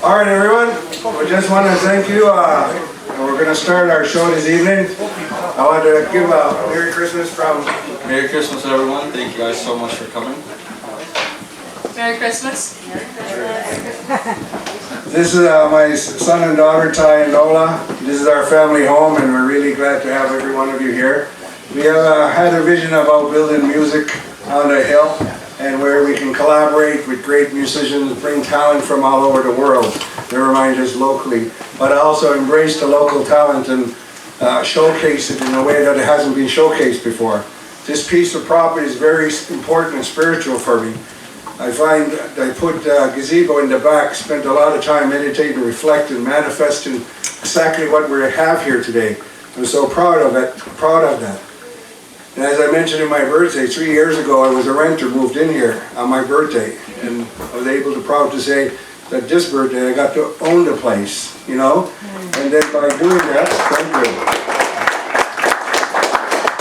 All right, everyone. We just want to thank you. We're going to start our show this evening. I want to give a Merry Christmas from... Merry Christmas, everyone. Thank you guys so much for coming. Merry Christmas. This is my son and daughter, Ty and Nola. This is our family home, and we're really glad to have every one of you here. We have had a vision about building music on the hill, and where we can collaborate with great musicians, bring talent from all over the world, never mind just locally, but also embrace the local talent and showcase it in a way that it hasn't been showcased before. This piece of property is very important and spiritual for me. I find I put gazebo in the back, spent a lot of time meditating, reflecting, manifesting exactly what we have here today. I'm so proud of it, proud of that. And as I mentioned in my birthday, 3 years ago, I was a renter, moved in here on my birthday, and I was able to proud to say that this birthday I got to own the place, you know, and then by doing that, thank you.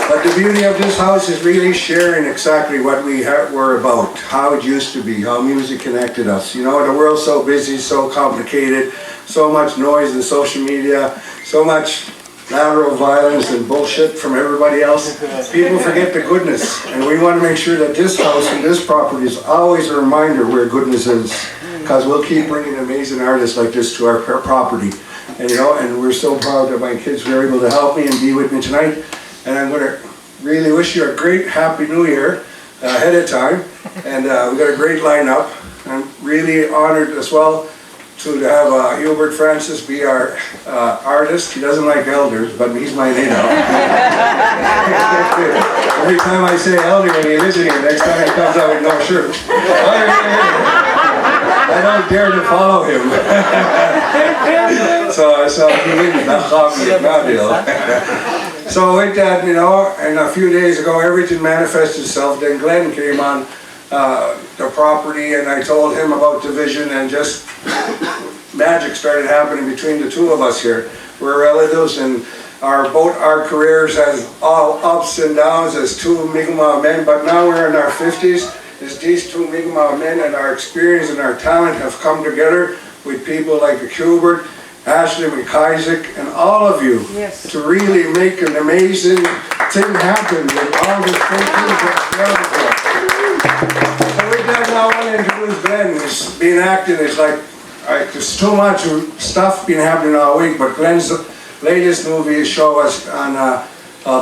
But the beauty of this house is really sharing exactly what we were about, how it used to be, how music connected us. You know, the world's so busy, so complicated, so much noise in social media, so much lateral violence and bullshit from everybody else. People forget the goodness, and we want to make sure that this house and this property is always a reminder where goodness is, because we'll keep bringing amazing artists like this to our property. And you know, and we're so proud that my kids were able to help me and be with me tonight. And I'm going to really wish you a great Happy New Year ahead of time. And we've got a great lineup. I'm really honored as well to have Hubert Francis be our artist. He doesn't like elders, but he's my name now. Every time I say elder when he lives in here, next time he comes out with no shirt. I don't dare to follow him. So he didn't. So with that, you know, and a few days ago, everything manifested itself. Then Glenn came on the property, and I told him about the vision, and just magic started happening between the two of us here. We're relatives, and both our careers has all ups and downs as two Mi'kmaq men, but now we're in our 50s. As these two Mi'kmaq men and our experience and our talent have come together with people like Hubert, Ashley McIsaac, and all of you, yes, to really make an amazing thing happen with all this great things that's so with that, now I want to introduce Glenn. He's been acting, it's like there's too much stuff been happening all week, but Glenn's latest movie show us on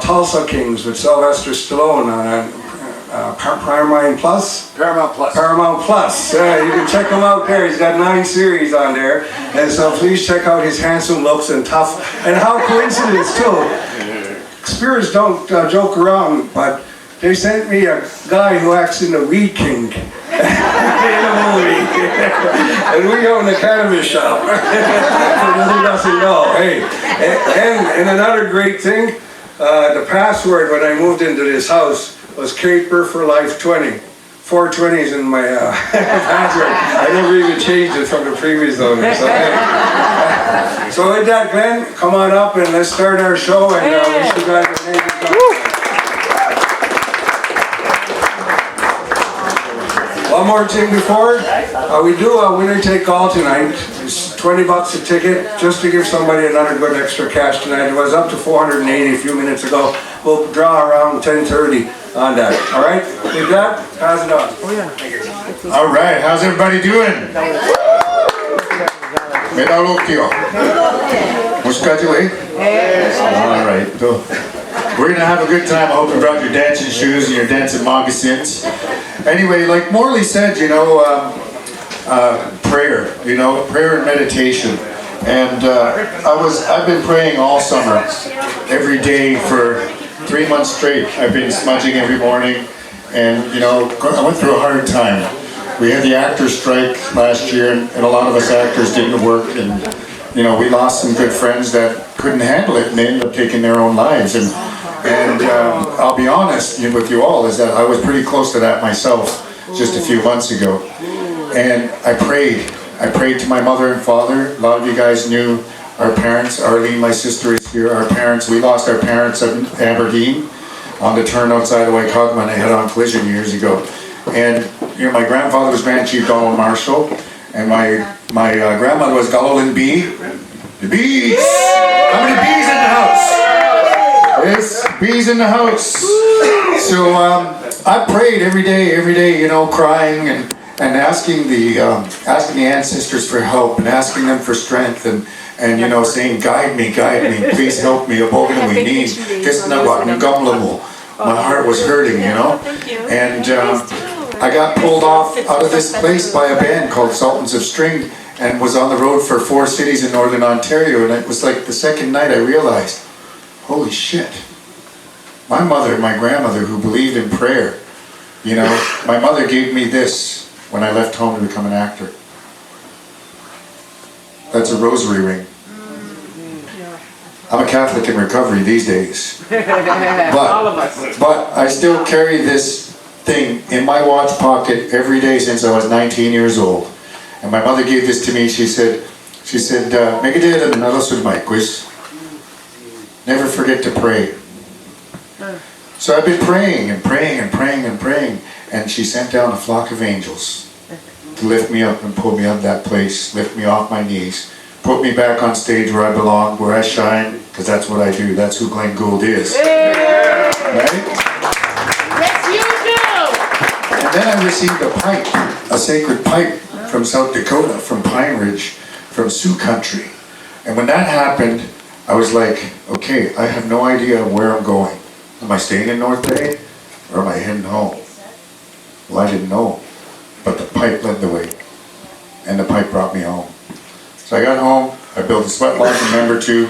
Tulsa Kings with Sylvester Stallone on Paramount Plus? Paramount Plus. Paramount Plus. Yeah, you can check him out there. He's got 9 series on there. And so please check out his handsome looks and tough. And how coincidence too. Spirits don't joke around, but they sent me a guy who acts in the Weed King in a movie. And we own a cannabis shop. For those who doesn't know. Hey. And another great thing, the password when I moved into this house was Caper for Life 20. 420s in my password. I never even changed it from the previous owner. So with that, Glenn, come on up and let's start our show, and wish you guys an amazing time. One more thing before, we do a winner take all tonight. It's $20 a ticket, just to give somebody another good extra cash tonight. It was up to 480 a few minutes ago. We'll draw around 10:30 on that. All right? With that, pass it on. Thank you. All right, how's everybody doing? All right, so we're gonna have a good time. I hope you brought your dancing shoes and your dancing moccasins. Anyway, like Morley said, you know, prayer, you know, prayer and meditation. And I've been praying all summer, every day for 3 months straight. I've been smudging every morning, and you know, I went through a hard time. We had the actors strike last year, and a lot of us actors didn't work, and you know, we lost some good friends that couldn't handle it, and they ended up taking their own lives. And I'll be honest with you all, is that I was pretty close to that myself just a few months ago. And I prayed to my mother and father. A lot of you guys knew our parents. Arlene, my sister, is here. Our parents, we lost our parents at Aberdeen on the turn outside of Waikagma, and a head-on collision years ago. And you know, my grandfather was Grand Chief Donald Marshall, And my grandmother was Galolan Bee. The bees! How many bees in the house? Yes, bees in the house. So I prayed every day, you know, crying and asking the ancestors for help and asking them for strength and you know, saying, guide me, please help me. My heart was hurting, you know. And I got pulled off out of this place by a band called Sultans of String and was on the road for 4 cities in Northern Ontario. And it was like the second night I realized, holy shit. My mother and my grandmother who believed in prayer, you know, my mother gave me this when I left home to become an actor. That's a rosary ring. I'm a Catholic in recovery these days. But I still carry this thing in my watch pocket every day since I was 19 years old. And my mother gave this to me. She said, never forget to pray. So I've been praying and praying and praying and praying. And she sent down a flock of angels to lift me up and pull me out of that place, lift me off my knees, put me back on stage where I belong, where I shine, because that's what I do. That's who Glen Gould is. Right? Yes, you do! And then I received a pipe, a sacred pipe from South Dakota, from Pine Ridge, from Sioux Country. And when that happened, I was like, okay, I have no idea where I'm going. Am I staying in North Bay or am I heading home? Well, I didn't know, but the pipe led the way, and the pipe brought me home. So I got home, I built a sweat lodge in number 2.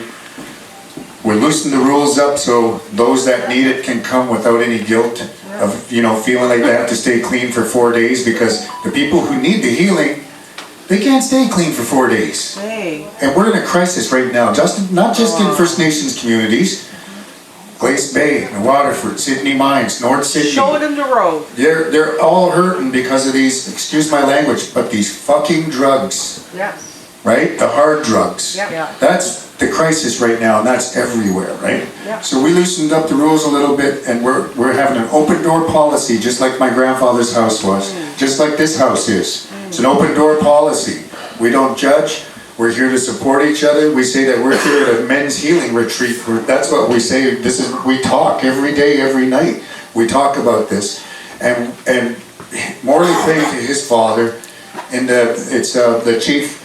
We loosened the rules up so those that need it can come without any guilt of, you know, feeling like they have to stay clean for 4 days, because the people who need the healing, they can't stay clean for 4 days. And we're in a crisis right now, not just in First Nations communities. Glace Bay, Waterford, Sydney Mines, North Sydney. Show them the road. They're all hurting because of these, excuse my language, but these fucking drugs. Yes. Right? The hard drugs. Yeah. That's the crisis right now, and that's everywhere, right? Yeah. So we loosened up the rules a little bit, and we're having an open door policy, just like my grandfather's house was, just like this house is. It's an open door policy. We don't judge. We're here to support each other. We say that we're here at a men's healing retreat. That's what we say. We talk every day, every night. We talk about this. And Morley prayed to his father in the Chief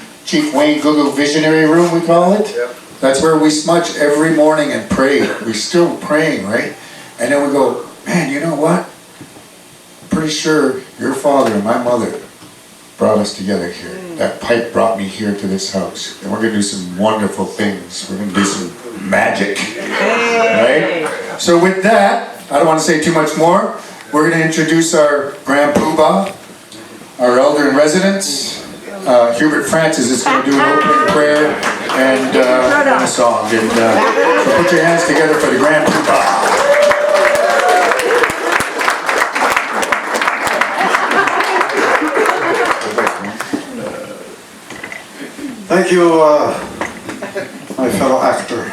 Wayne Google Visionary Room, we call it. Yep. That's where we smudge every morning and pray. We're still praying, right? And then we go, man, you know what? I'm pretty sure your father and my mother brought us together here. That pipe brought me here to this house. And we're going to do some wonderful things. We're going to do some magic. Right? So with that, I don't want to say too much more. We're going to introduce our Grand Poobah, our elder in residence. Hubert Francis is going to do an opening prayer and a song. And so put your hands together for the Grand Poobah. Thank you, my fellow actor.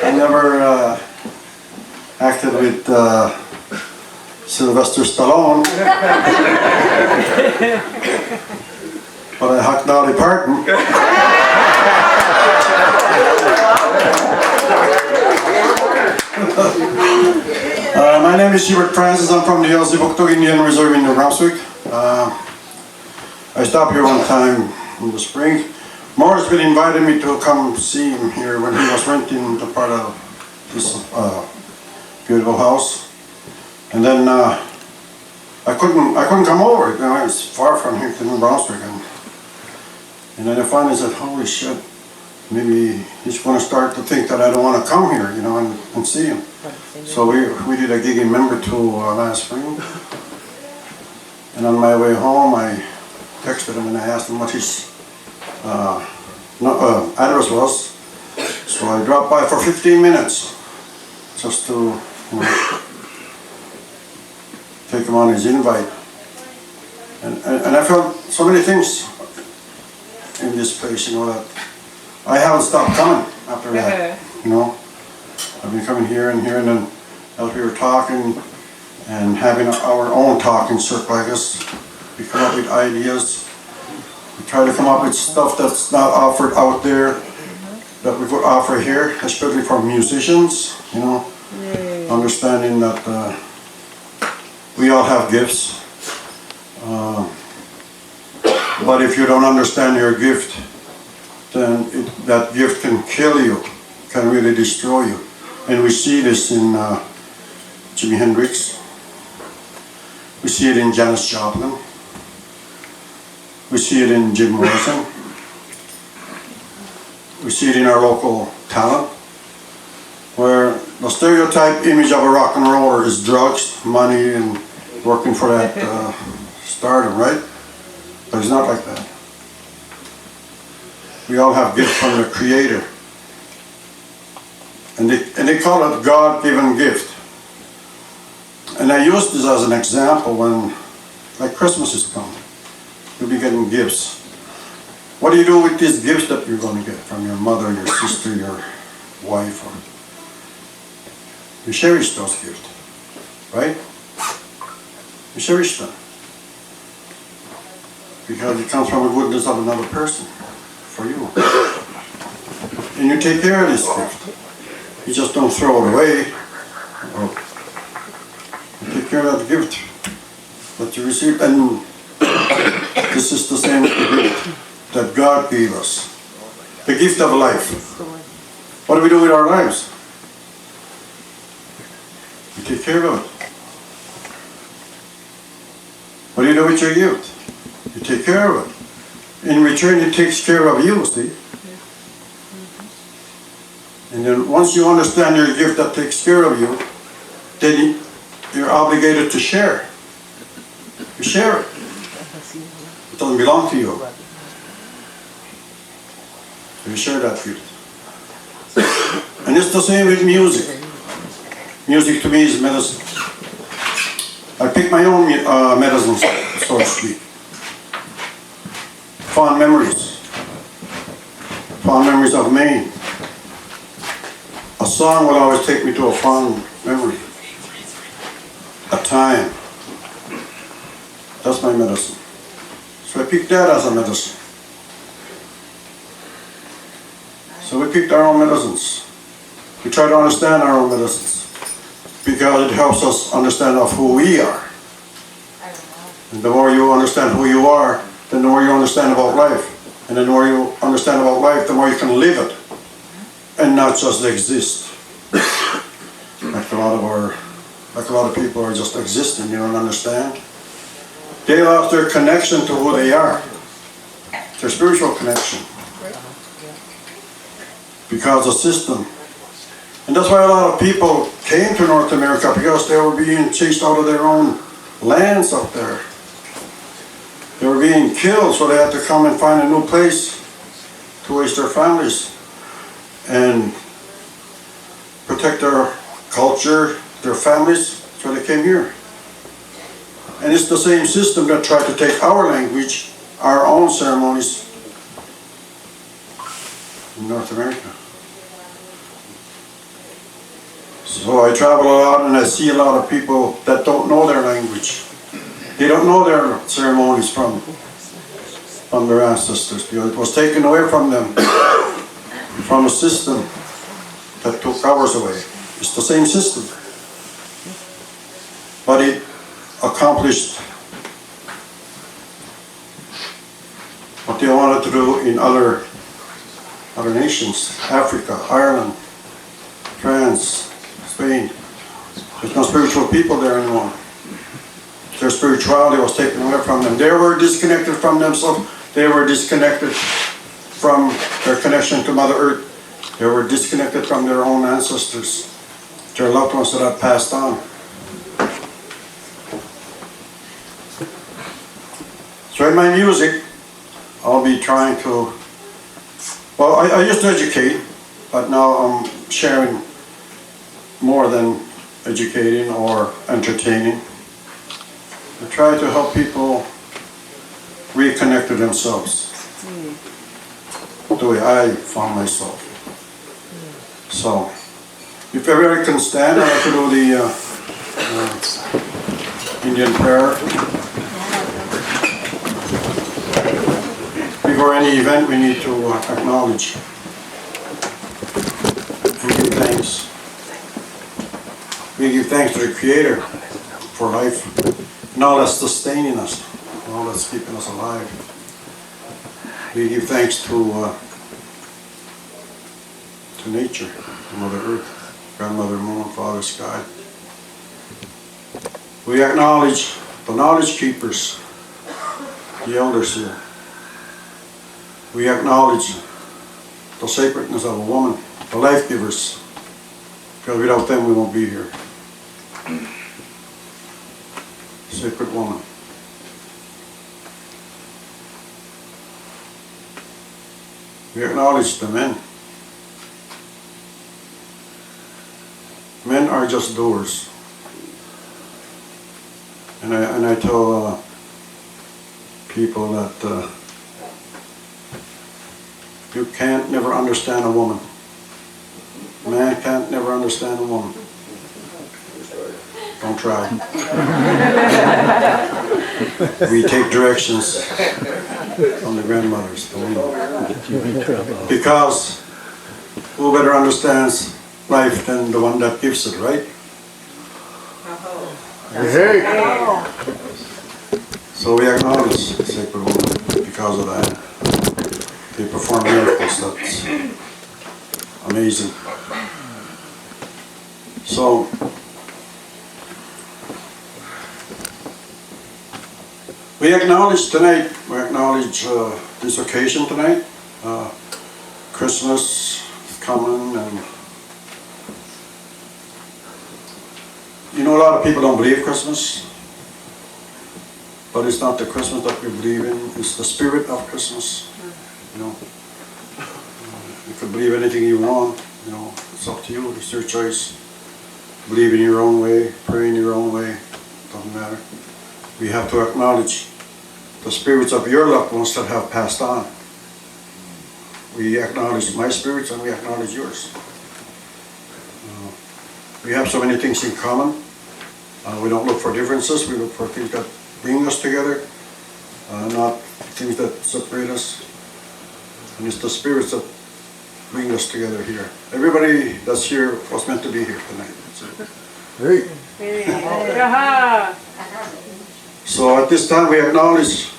I never acted with Sylvester Stallone, but I hucked Dolly Parton. My name is Hubert Francis. I'm from the Elsipogtog Indian Reserve in New Brunswick. I stopped here one time in the spring. Morris will invited me to come see him here when he was renting the part of this beautiful house. And then I couldn't come over. You know, it's far from here to New Brunswick. And then I finally said, holy shit, maybe he's going to start to think that I don't want to come here, you know, and see him. So we did a gig in Membertou last spring. And on my way home, I texted him and I asked him what his address was. So I dropped by for 15 minutes just to, you know, take him on his invite. And I felt so many things in this place, you know, that I haven't stopped coming after that, you know. I've been coming here and then as we were talking, and having our own talking circle, I guess. We come up with ideas. We try to come up with stuff that's not offered out there that we could offer here, especially for musicians, you know, understanding that we all have gifts. But if you don't understand your gift, then that gift can kill you, can really destroy you. And we see this in Jimi Hendrix. We see it in Janis Joplin. We see it in Jim Morrison. We see it in our local talent, where the stereotype image of a rock and roller is drugs, money, and working for that stardom, right? But it's not like that. We all have gifts from the Creator. And they call it God-given gift. And I use this as an example when, like, Christmas is coming. You'll be getting gifts. What do you do with these gifts that you're going to get from your mother, your sister, your wife? Or you cherish those gifts, right? You cherish them. Because it comes from the goodness of another person for you. And you take care of this gift. You just don't throw it away. Or you take care of that gift that you received. And this is the same gift that God gave us. The gift of life. What do we do with our lives? We take care of it. What do you do with your gift? You take care of it. In return, it takes care of you, see? And then once you understand your gift that takes care of you, then you're obligated to share. You share it. It doesn't belong to you. You share that gift. And it's the same with music. Music to me is medicine. I pick my own medicine, so to speak. Fond memories. Fond memories of Maine. A song will always take me to a fond memory. A time. That's my medicine. So I picked that as a medicine. So we picked our own medicines. We try to understand our own medicines because it helps us understand of who we are. And the more you understand who you are, then the more you understand about life. And the more you understand about life, the more you can live it and not just exist. Like a lot of people are just existing, you don't understand. They lost their connection to who they are, their spiritual connection. Because the system. And that's why a lot of people came to North America, because they were being chased out of their own lands up there. They were being killed, so they had to come and find a new place to raise their families and protect their culture, their families, so they came here. And it's the same system that tried to take our language, our own ceremonies in North America. So I travel a lot and I see a lot of people that don't know their language. They don't know their ceremonies from their ancestors, because it was taken away from them from a system that took ours away. It's the same system. But it accomplished what they wanted to do in other nations, Africa, Ireland, France, Spain. There's no spiritual people there anymore. Their spirituality was taken away from them. They were disconnected from themselves. They were disconnected from their connection to Mother Earth. They were disconnected from their own ancestors, their loved ones that had passed on. So in my music, I'll be trying to, well, I used to educate, but now I'm sharing more than educating or entertaining. I try to help people reconnect to themselves, the way I found myself. So, if everybody can stand, I'd like to do the Indian prayer. Before any event, we need to acknowledge and give thanks. We give thanks to the Creator for life and all that's sustaining us, and all that's keeping us alive. We give thanks to nature, to Mother Earth, Grandmother Moon, Father Sky. We acknowledge the knowledge keepers, the elders here. We acknowledge the sacredness of a woman, the life givers, because without them we won't be here. Sacred woman. We acknowledge the men. Men are just doers. And I tell people that you can't never understand a woman. Man can't never understand a woman. Don't try. We take directions from the grandmothers. Because who better understands life than the one that gives it, right? So we acknowledge sacred women because of that. They perform miracles. That's amazing. So we acknowledge tonight, this occasion tonight. Christmas is coming, and you know, a lot of people don't believe Christmas, but it's not the Christmas that we believe in, it's the spirit of Christmas. You know, you can believe anything you want, you know, it's up to you, it's your choice. Believe in your own way, pray in your own way, doesn't matter. We have to acknowledge the spirits of your loved ones that have passed on. We acknowledge my spirits and we acknowledge yours. We have so many things in common. We don't look for differences, we look for things that bring us together, not things that separate us. And it's the spirits that bring us together here. Everybody that's here was meant to be here tonight. Hey. So at this time we acknowledge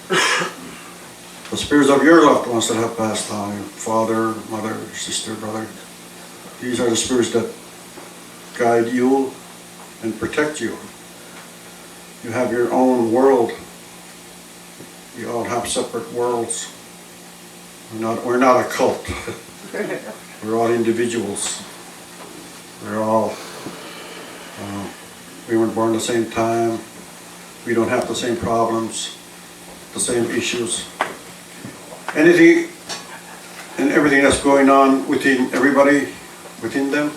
the spirits of your loved ones that have passed on, your father, mother, sister, brother. These are the spirits that guide you and protect you. You have your own world. We all have separate worlds. We're not a cult. We're all individuals. We're all, we weren't born at the same time. We don't have the same problems, the same issues. Anything and everything that's going on within everybody, within them,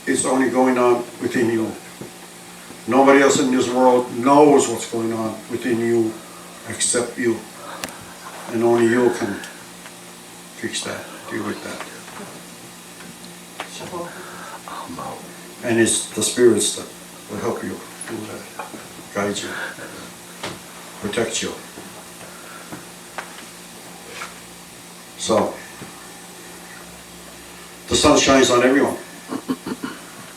is only going on within you. Nobody else in this world knows what's going on within you except you. And only you can fix that, deal with that. And it's the spirits that will help you do that, guide you, protect you. So, the sun shines on everyone.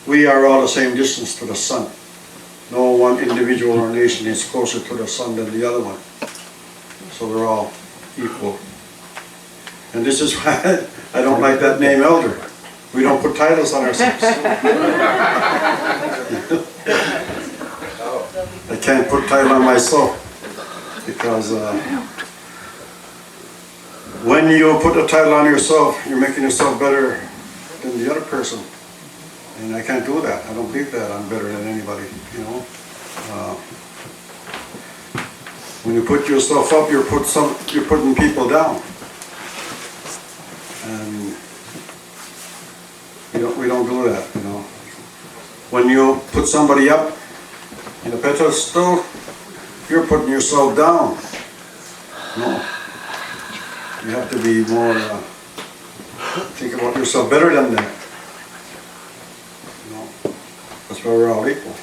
We are all the same distance to the sun. No one individual or nation is closer to the sun than the other one. So we're all equal. And this is why I don't like that name elder. We don't put titles on ourselves. I can't put title on myself because when you put a title on yourself, you're making yourself better than the other person. And I can't do that. I don't believe that I'm better than anybody, you know. When you put yourself up, you're putting people down. And we don't do that, you know. When you put somebody up in a pedestal, you're putting yourself down. No. You have to be more, think about yourself better than that. You know, that's why we're all equal.